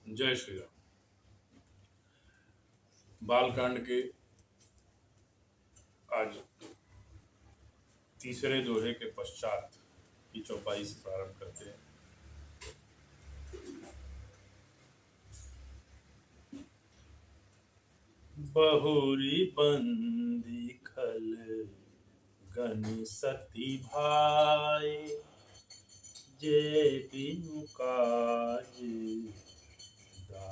जय श्री राम। बालकांड के आज तीसरे दोहे के पश्चात की चौपाई से प्रारंभ करते हैं। बहुरी बंदी खल गन सती भाई, जे बिनु काज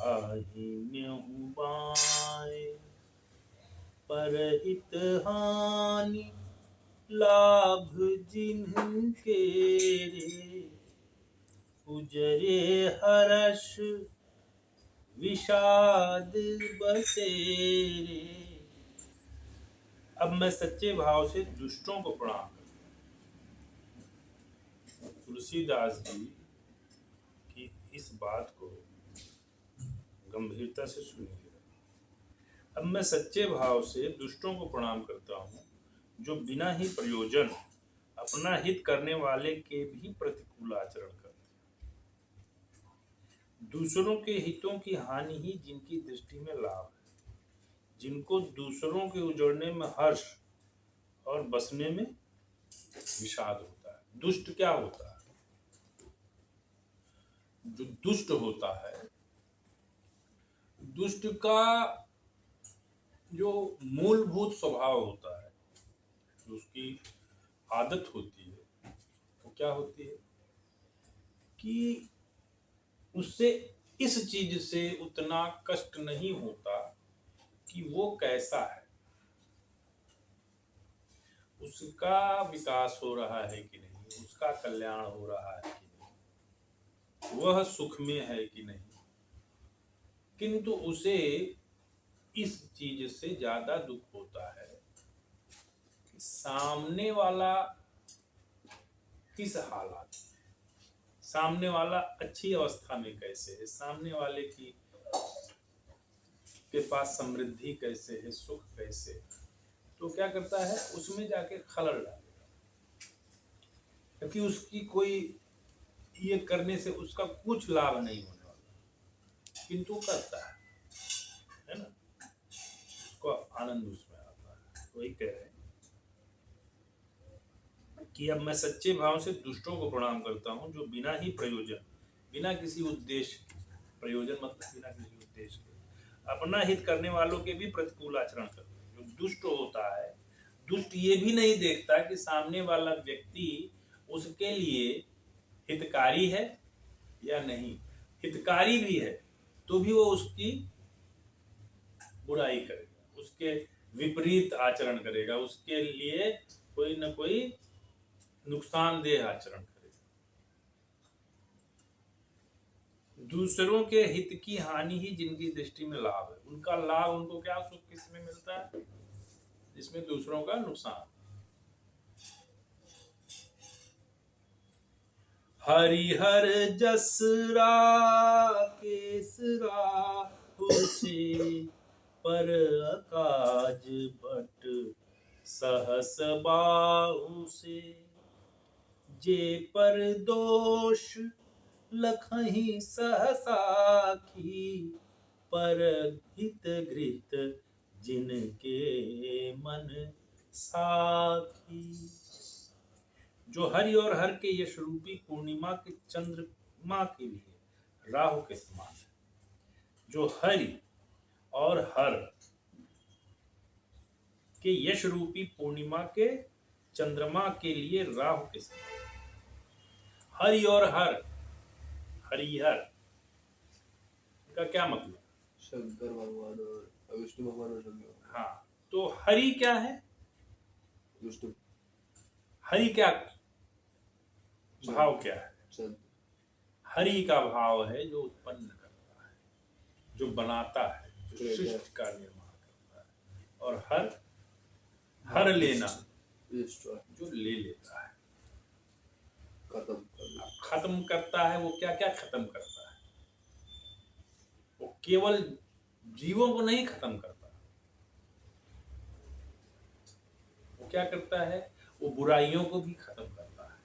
दाहिन्यहु बाएं। परहित हानि लाभ जिनके रे, उजरे हर्ष विषाद बसेरे। अब मैं सच्चे भाव से दुष्टों को प्रणाम करता हूँ। तुलसीदास जी की इस बात को गंभीरता से सुनिए। अब मैं सच्चे भाव से दुष्टों को प्रणाम करता हूँ, जो बिना ही प्रयोजन अपना हित करने वाले के भी प्रतिकूल आचरण करते हैं। दूसरों के हितों की हानि ही जिनकी दृष्टि में लाभ है, जिनको दूसरों के उजड़ने में हर्ष और बसने में विषाद होता है। दुष्ट क्या होता है? जो दुष्ट होता है, दुष्ट का जो मूलभूत स्वभाव होता है, जो उसकी आदत होती है, वो क्या होती है कि उससे इस चीज से उतना कष्ट नहीं होता कि वो कैसा है, उसका विकास हो रहा है कि नहीं, उसका कल्याण हो रहा है कि नहीं, वह सुख में है कि नहीं, किंतु उसे इस चीज से ज्यादा दुख होता है कि सामने वाला किस हालात, सामने वाला अच्छी अवस्था में कैसे है, सामने वाले की के पास समृद्धि कैसे है, सुख कैसे है। तो क्या करता है, उसमें जाके खलल डालेगा, क्योंकि उसकी कोई ये करने से उसका कुछ लाभ नहीं होने वाला, किंतु करता है ना, उसको आनंद उसमें आता है। वही कह रहे हैं कि अब मैं सच्चे भाव से दुष्टों को प्रणाम करता हूँ, जो बिना ही प्रयोजन, बिना किसी उद्देश्य, प्रयोजन मतलब बिना किसी उद्देश्य के अपना हित करने वालों के भी प्रतिकूल आचरण करते हैं। जो दुष्ट होता है, दुष्ट ये भी नहीं देखता कि सामने वाला व्यक्ति उसके लिए हितकारी है या नहीं। हितकारी भी है तो भी वो उसकी बुराई करेगा, उसके विपरीत आचरण करेगा, उसके लिए कोई न कोई नुकसानदेह आचरण करेगा। दूसरों के हित की हानि ही जिनकी दृष्टि में लाभ है, उनका लाभ, उनको क्या सुख किसमें मिलता है, जिसमें दूसरों का नुकसान। हरिहर जसरा केसरा हुसे, पर अकाज भट सहस बाहु से। जे पर दोष लखहि सहसाखी, पर हित घृत जिनके मन साखी। जो हरि और हर के यश रूपी पूर्णिमा के चंद्रमा के लिए राहु के समान है, जो हरि और हर के यश रूपी पूर्णिमा के चंद्रमा के लिए राहु के समान। हरि और हर, हरिहर का क्या मतलब? शंकर भगवान और विष्णु भगवान और शंकर। हाँ, तो हरि क्या है? विष्णु। हरि क्या भाव क्या है? हरि का भाव है जो उत्पन्न करता है, जो बनाता है, जो सृष्टि का निर्माण करता है। और हर लेना, जो ले लेता है, खत्म करता है। वो क्या क्या खत्म करता है? वो केवल जीवों को नहीं खत्म करता, वो क्या करता है, वो बुराइयों को भी खत्म करता है,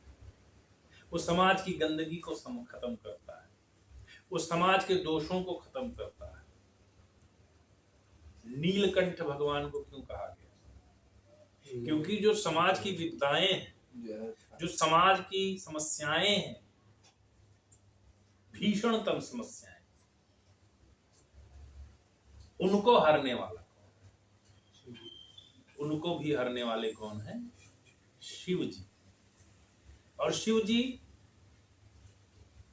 वो समाज की गंदगी को खत्म करता है, वो समाज के दोषों को खत्म करता है। नीलकंठ भगवान को क्यों कहा गया? क्योंकि जो समाज की विपदाएं हैं, जो समाज की समस्याएं हैं, भीषणतम समस्याएं, उनको हरने वाला, उनको भी हरने वाले कौन है? शिव जी। और शिव जी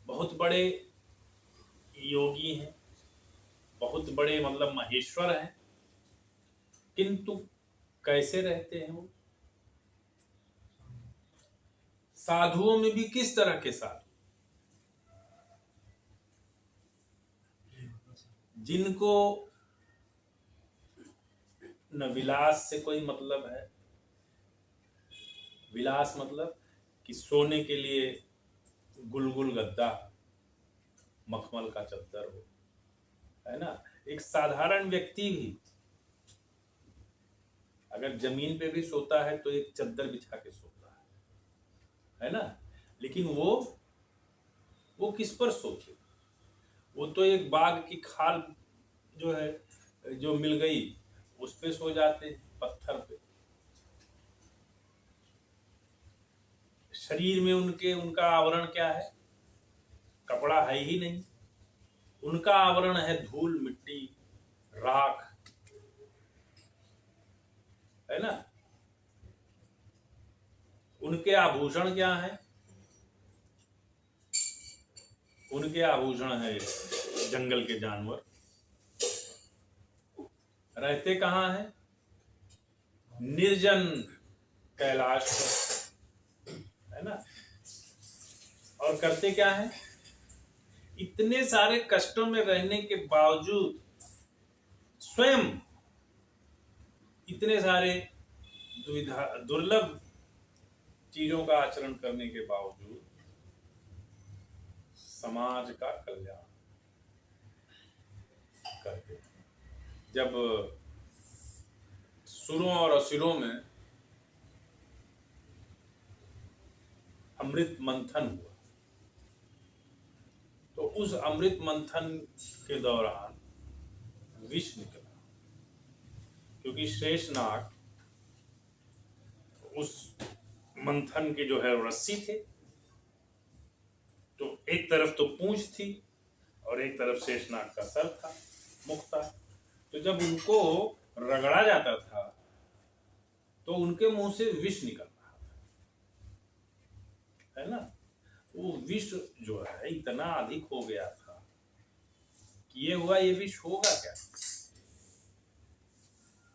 बहुत बड़े योगी हैं, बहुत बड़े मतलब महेश्वर हैं, किंतु कैसे रहते हैं वो? साधुओं में भी किस तरह के साधु? जिनको न विलास से कोई मतलब है। विलास मतलब कि सोने के लिए गुलगुल गद्दा, मखमल का चद्दर हो, है ना। एक साधारण व्यक्ति भी अगर जमीन पे भी सोता है तो एक चद्दर बिछा के सोता है ना। लेकिन वो किस पर सोते? वो तो एक बाग की खाल जो है, जो मिल गई उस पे सो जाते हैं, पत्थर पे। शरीर में उनका आवरण क्या है? कपड़ा है ही नहीं। उनका आवरण है धूल, मिट्टी, राख, है ना। उनके आभूषण क्या है? उनके आभूषण है जंगल के जानवर। रहते कहाँ हैं? निर्जन कैलाश पर, है ना। और करते क्या है? इतने सारे कष्टों में रहने के बावजूद, स्वयं इतने सारे दुर्लभ चीजों का आचरण करने के बावजूद समाज का कल्याण करते हैं। जब सुरों और असुरों में अमृत मंथन हुआ, तो उस अमृत मंथन के दौरान विष निकला, क्योंकि शेषनाग उस मंथन के जो है रस्सी थे, तो एक तरफ तो पूंछ थी और एक तरफ शेषनाग का सर था, मुख था। तो जब उनको रगड़ा जाता था तो उनके मुंह से विष निकल रहा था, है ना। वो विष जो है इतना अधिक हो गया था कि ये हुआ, ये विष होगा क्या,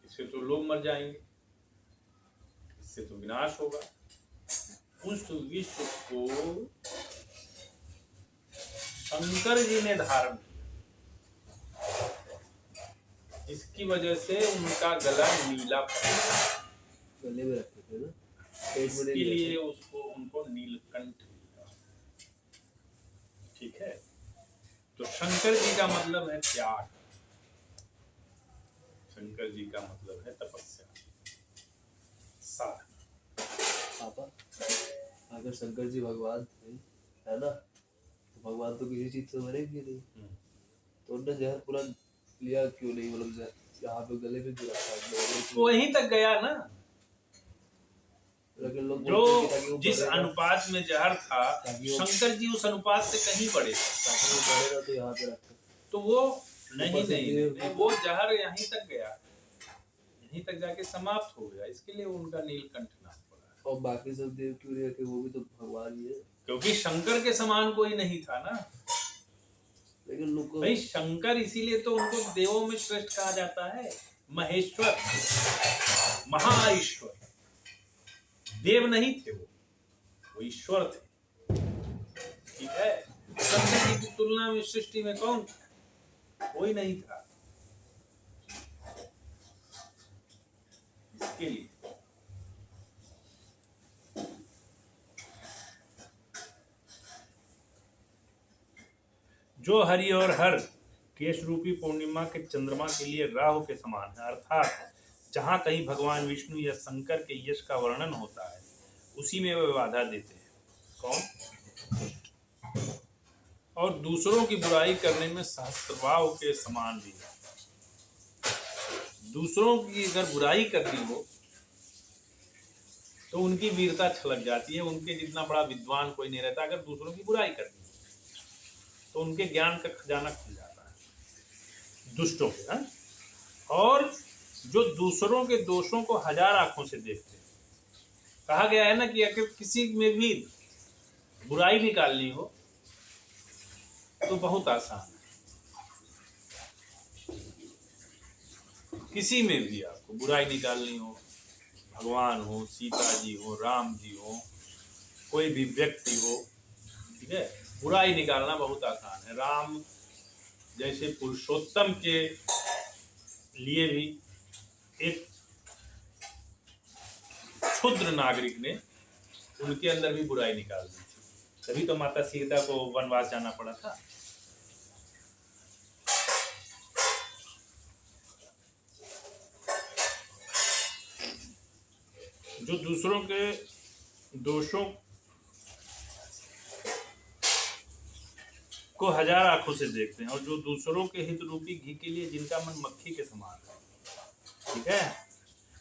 इससे तो लोग मर जाएंगे, इससे तो विनाश होगा। उस विष को शंकर जी ने धारण किया, जिसकी वजह से उनका गला नीला पड़ा। गले में रखते थे ना, इसके लिए उनको नीलकंठ मिला। ठीक है। तो शंकर जी का मतलब है त्याग, शंकर जी का मतलब है तपस्या, साधना। पापा, अगर शंकर जी भगवान थे, है ना, तो भगवान तो किसी चीज से मरेंगे नहीं, तो उन्होंने जहर पूरा लिया क्यों नहीं? मतलब यहाँ पे गले में क्यों रखा? तो वहीं तक गया ना। लोग जो जिस अनुपात में जहर था, शंकर जी उस अनुपात से कहीं बड़े थे, तो यहाँ पे रखा, तो वो नहीं, वो जहर यहीं तक गया, यहीं तक जाके समाप्त हो गया। इसके लिए उनका नीलकंठ नाम पड़ा। और बाकी सब देव क्यों नहीं रखे? वो भी तो भगवान ही है। क्योंकि शंकर के समान कोई नहीं था ना। लेकिन लोग भाई शंकर, इसीलिए तो उनको देवों में श्रेष्ठ कहा जाता है, महेश्वर, महाईश्वर। देव नहीं थे वो ईश्वर थे। ठीक है। शंकर जी की तुलना में सृष्टि में कौन? कोई नहीं था। इसके लिए जो हरि और हर केश रूपी पूर्णिमा के चंद्रमा के लिए राहु के समान है, अर्थात जहां कहीं भगवान विष्णु या शंकर के यश का वर्णन होता है, उसी में वे बाधा देते हैं। कौन? और दूसरों की बुराई करने में सहस्त्रभाव के समान भी है। दूसरों की अगर बुराई करनी हो तो उनकी वीरता छलक जाती है। उनके जितना बड़ा विद्वान कोई नहीं रहता। अगर दूसरों की बुराई करनी हो तो उनके ज्ञान का खजाना खुल जाता है दुष्टों के। है? और जो दूसरों के दोषों को हजार आंखों से देखते हैं, कहा गया है ना कि अगर किसी में भी बुराई निकालनी हो तो बहुत आसान है। किसी में भी आपको बुराई निकालनी हो, भगवान हो, सीता जी हो, राम जी हो, कोई भी व्यक्ति हो, ठीक है, बुराई निकालना बहुत आसान है। राम जैसे पुरुषोत्तम के लिए भी एक क्षुद्र नागरिक ने उनके अंदर भी बुराई निकाल दी थी, तभी तो माता सीता को वनवास जाना पड़ा था। जो दूसरों के दोषों को हजार आंखों से देखते हैं और जो दूसरों के हित रूपी घी के लिए जिनका मन मक्खी के समान है, ठीक है,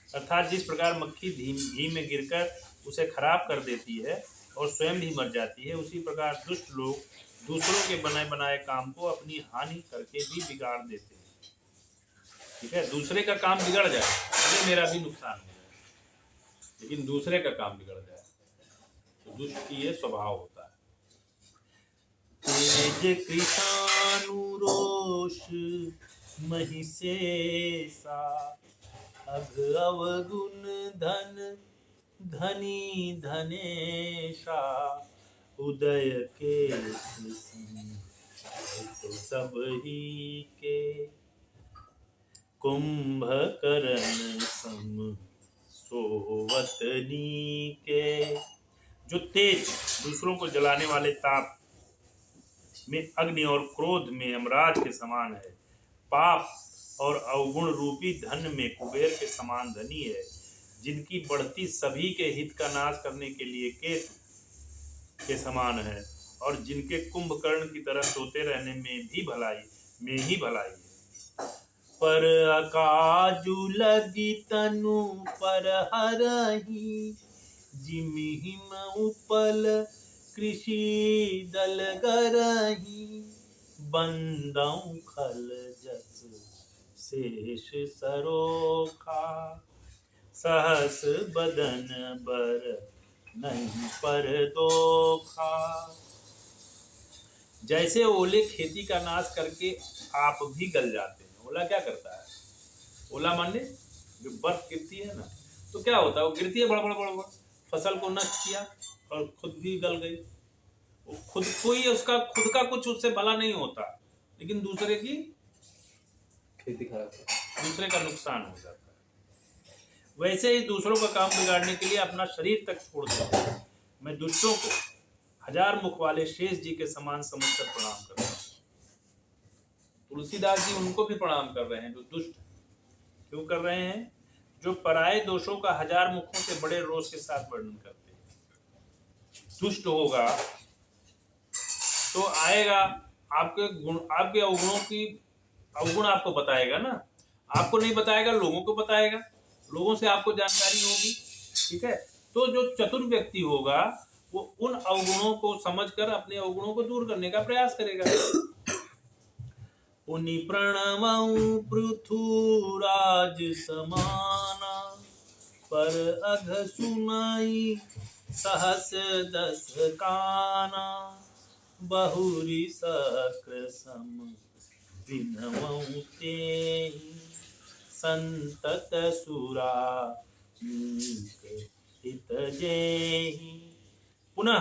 अर्थात जिस प्रकार मक्खी घी में गिरकर उसे खराब कर देती है और स्वयं भी मर जाती है, उसी प्रकार दुष्ट लोग दूसरों के बनाए बनाए काम को अपनी हानि करके भी बिगाड़ देते हैं। ठीक है, दूसरे का काम बिगड़ जाए तो मेरा भी नुकसान हो जाए, लेकिन दूसरे का काम बिगड़ जाए तो दुष्ट की ये स्वभाव होता है। तेज कृषानुरोष महिषेषा अघ अवगुण धन धनी धनेशा उदय के तो सब ही के कुंभकर्ण सम सोवतनी के। जो तेज दूसरों को जलाने वाले ताप में अग्नि और क्रोध में यमराज के समान है, पाप और अवगुण रूपी धन में कुबेर के समान धनी है, जिनकी बढ़ती सभी के हित का नाश करने के लिए केतु के समान है और जिनके कुंभकर्ण की तरह सोते रहने में ही भलाई है। पर अकाजु लगी तनु पर हरही जिमिहिम उपल कृषि दल गरही बंदौ खल जस शेष सरोखा सहस बदन बर नहीं पर दोखा। जैसे ओले खेती का नाश करके आप भी गल जाते हैं। ओला क्या करता है? ओला माने जो बर्फ गिरती है ना, तो क्या होता है, वो गिरती है बड़ा बड़ा फसल को नष्ट किया और खुद भी गल गई। खुद कोई उसका खुद का कुछ उससे भला नहीं होता, लेकिन दूसरे की खेती खराब, दूसरे का नुकसान हो जाता है। वैसे ही दूसरों का काम बिगाड़ने के लिए अपना शरीर तक छोड़ देते हैं। मैं दुष्टों को हजार मुख वाले शेष जी के समान समझकर प्रणाम करता हूँ। तुलसीदास जी उनको भी प्रणाम कर रहे हैं जो दुष्ट। क्यों कर रहे हैं? जो पराये दोषों का हजार मुखों से बड़े रोष के साथ वर्णन करते हैं। दुष्ट होगा तो आएगा आपके गुण, आपके अवगुण आपको बताएगा ना, आपको नहीं बताएगा, लोगों को बताएगा, लोगों से आपको जानकारी होगी। ठीक है, तो जो चतुर व्यक्ति होगा वो उन अवगुणों को समझकर अपने अवगुणों को दूर करने का प्रयास करेगा। उनि प्रणवं पृथुराज समाना पर अघ सुनाई सहस दस काना बहुरी सक्र सम विनमौ तेहि संतत सुरा हित जेहि। पुनः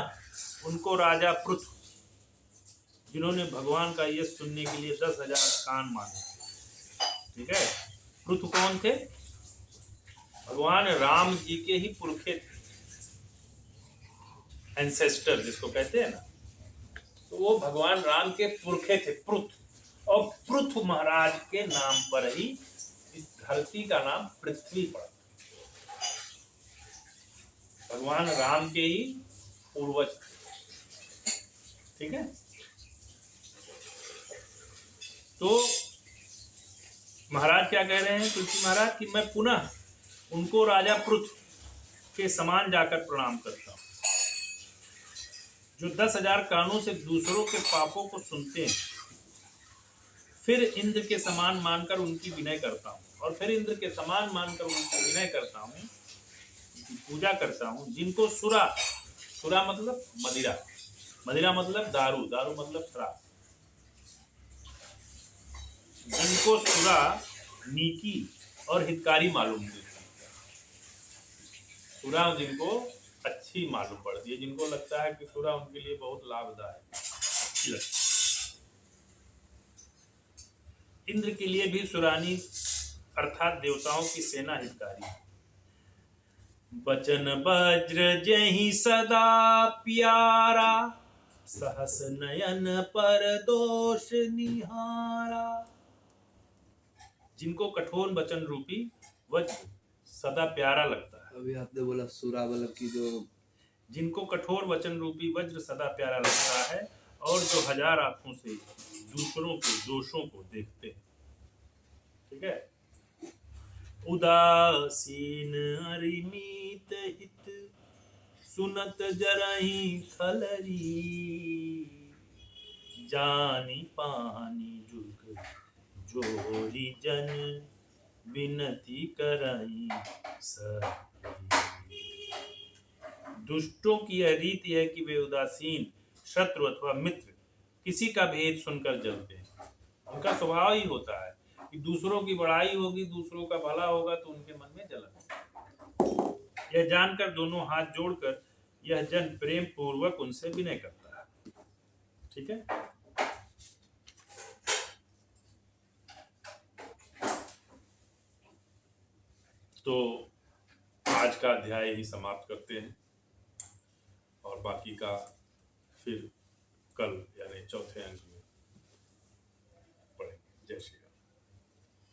उनको राजा पृथु, जिन्होंने भगवान का यश सुनने के लिए 10,000 कान माने थे। ठीक है, पृथु कौन थे? भगवान राम जी के ही पुरखे थे, एंसेस्टर जिसको कहते हैं ना, तो वो भगवान राम के पुरखे थे पृथु। और पृथु महाराज के नाम पर ही इस धरती का नाम पृथ्वी पड़ा। भगवान राम के ही पूर्वज थे। ठीक है, तो महाराज क्या कह रहे हैं तुलसी महाराज कि मैं पुनः उनको राजा पृथु के समान जाकर प्रणाम करता हूँ, जो 10,000 कानों से दूसरों के पापों को सुनते हैं। फिर इंद्र के समान मानकर उनकी विनय करता हूँ, और फिर इंद्र के समान मानकर उनकी विनय करता हूँ, उनकी पूजा करता हूँ। जिनको सुरा, सुरा मतलब मदिरा, मदिरा मतलब दारू, दारू मतलब शराब, जिनको सुरा नीकी और हितकारी मालूम देती है, सुरा जिनको अच्छी मालूम पड़ती है, जिनको लगता है कि सुरा उनके लिए बहुत लाभदायक अच्छी लगती है। इंद्र के लिए भी सुरानी अर्थात देवताओं की सेना हितकारी है। बचन वज्र जहि सदा प्यारा, सहस नयन पर दोष निहारा। जिनको कठोर वचन रूपी वज्र सदा प्यारा लगता है। अभी आपने बोला सुरा मतलब की जो, जिनको कठोर वचन रूपी वज्र सदा प्यारा लगता है, और जो 1000 आंखों से दूसरों के दोषों को देखते हैं। ठीक है। उदासीन अरिमीत हित, सुनत जरहि खलरी। जानी पानी जुग जोरी जन, विनती करई सरी। दुष्टों की यह रीति है कि वे उदासीन, शत्रु अथवा मित्र किसी का भेद सुनकर जलते हैं। उनका स्वभाव ही होता है कि दूसरों की बड़ाई होगी, दूसरों का भला होगा तो उनके मन में जलन होगी। यह जानकर दोनों हाथ जोड़कर यह जन प्रेम पूर्वक उनसे विनय करता है। ठीक है। तो आज का अध्याय ही समाप्त करते हैं, और बाकी का फिर कल यानी चौथे अंक में